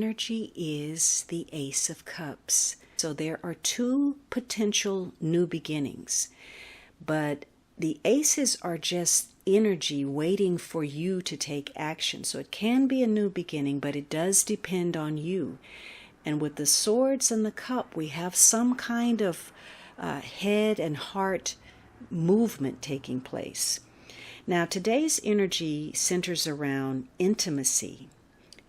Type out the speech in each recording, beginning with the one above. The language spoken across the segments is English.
energy is the Ace of Cups. So there are two potential new beginnings, but the aces are just energy waiting for you to take action. So it can be a new beginning, but it does depend on you. And with the swords and the cup, we have some kind of head and heart movement taking place. Now, today's energy centers around intimacy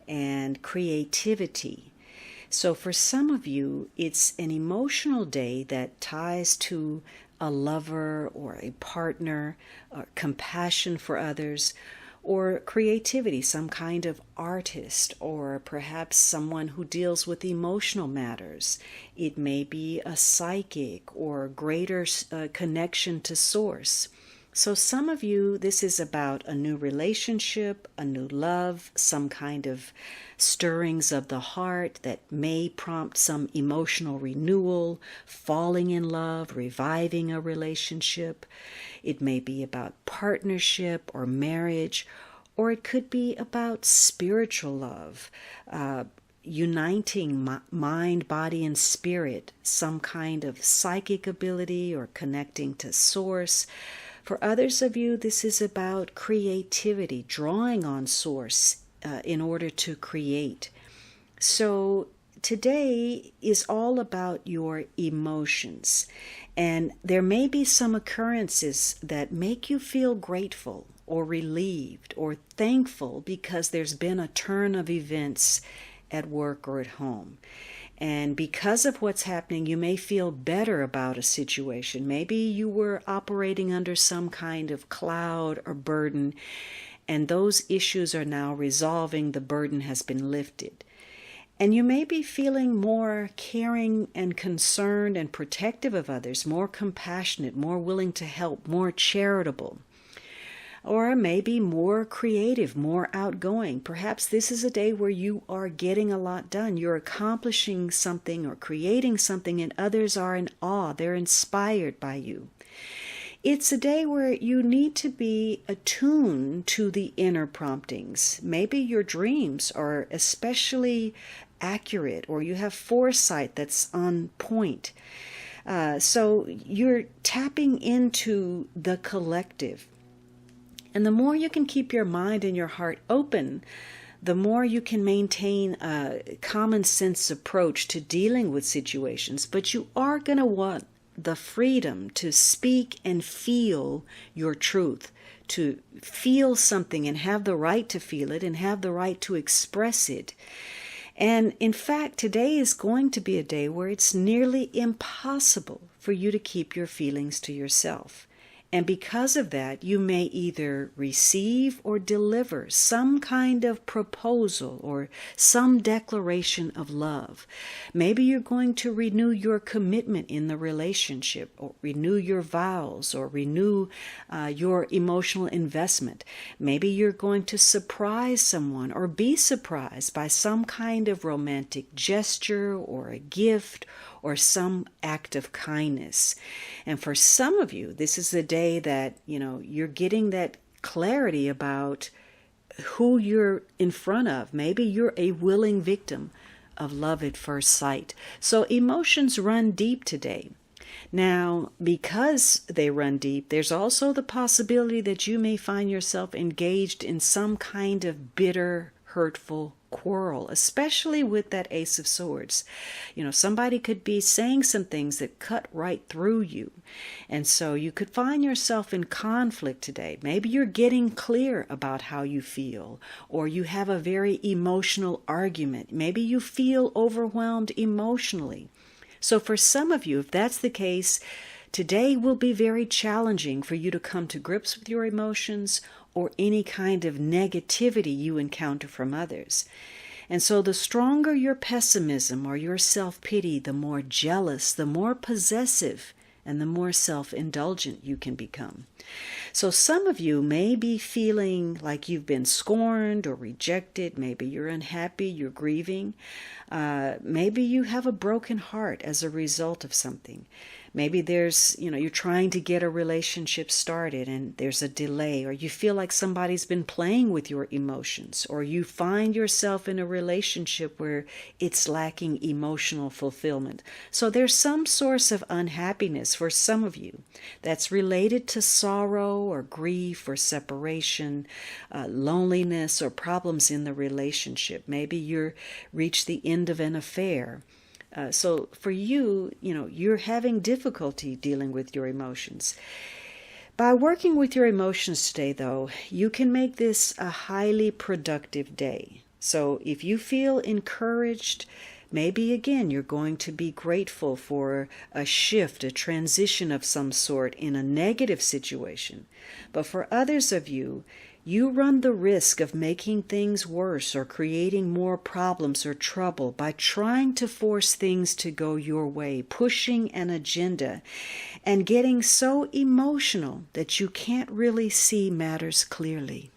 and creativity. So for some of you, it's an emotional day that ties to a lover or a partner, or compassion for others, or creativity, some kind of artist, or perhaps someone who deals with emotional matters. It may be a psychic or greater connection to source. So some of you, this is about a new relationship, a new love, some kind of stirrings of the heart that may prompt some emotional renewal, falling in love, reviving a relationship. It may be about partnership or marriage, or it could be about spiritual love, uniting mind, body, and spirit, some kind of psychic ability or connecting to source. For others of you, this is about creativity, drawing on source in order to create. So today is all about your emotions. And there may be some occurrences that make you feel grateful or relieved or thankful because there's been a turn of events at work or at home. And because of what's happening, you may feel better about a situation. Maybe you were operating under some kind of cloud or burden, and those issues are now resolving. The burden has been lifted. And you may be feeling more caring and concerned and protective of others, more compassionate, more willing to help, more charitable. Or maybe more creative, more outgoing. Perhaps this is a day where you are getting a lot done. You're accomplishing something or creating something, and others are in awe. They're inspired by you. It's a day where you need to be attuned to the inner promptings. Maybe your dreams are especially accurate, or you have foresight that's on point. So you're tapping into the collective. And the more you can keep your mind and your heart open, the more you can maintain a common sense approach to dealing with situations. But you are going to want the freedom to speak and feel your truth, to feel something and have the right to feel it and have the right to express it. And in fact, today is going to be a day where it's nearly impossible for you to keep your feelings to yourself. And because of that, you may either receive or deliver some kind of proposal or some declaration of love. Maybe you're going to renew your commitment in the relationship, or renew your vows, or renew your emotional investment. Maybe you're going to surprise someone or be surprised by some kind of romantic gesture or a gift or some act of kindness. And for some of you, this is the day that, you're getting that clarity about who you're in front of. Maybe you're a willing victim of love at first sight. So emotions run deep today. Now, because they run deep, there's also the possibility that you may find yourself engaged in some kind of bitter, hurtful quarrel, especially with that Ace of Swords. Somebody could be saying some things that cut right through you. And so you could find yourself in conflict today. Maybe you're getting clear about how you feel, or you have a very emotional argument. Maybe you feel overwhelmed emotionally. So for some of you, if that's the case, today will be very challenging for you to come to grips with your emotions or any kind of negativity you encounter from others. And so the stronger your pessimism or your self-pity, the more jealous, the more possessive, and the more self-indulgent you can become. So some of you may be feeling like you've been scorned or rejected. Maybe you're unhappy, you're grieving. Maybe you have a broken heart as a result of something. Maybe you're trying to get a relationship started and there's a delay, or you feel like somebody's been playing with your emotions, or you find yourself in a relationship where it's lacking emotional fulfillment. So there's some source of unhappiness for some of you that's related to sorrow or grief or separation, loneliness, or problems in the relationship. Maybe you're reached the end of an affair. So for you, you're having difficulty dealing with your emotions. By working with your emotions today, though, you can make this a highly productive day. So if you feel encouraged, maybe again you're going to be grateful for a shift, a transition of some sort in a negative situation. But for others of you, you run the risk of making things worse or creating more problems or trouble by trying to force things to go your way, pushing an agenda, and getting so emotional that you can't really see matters clearly.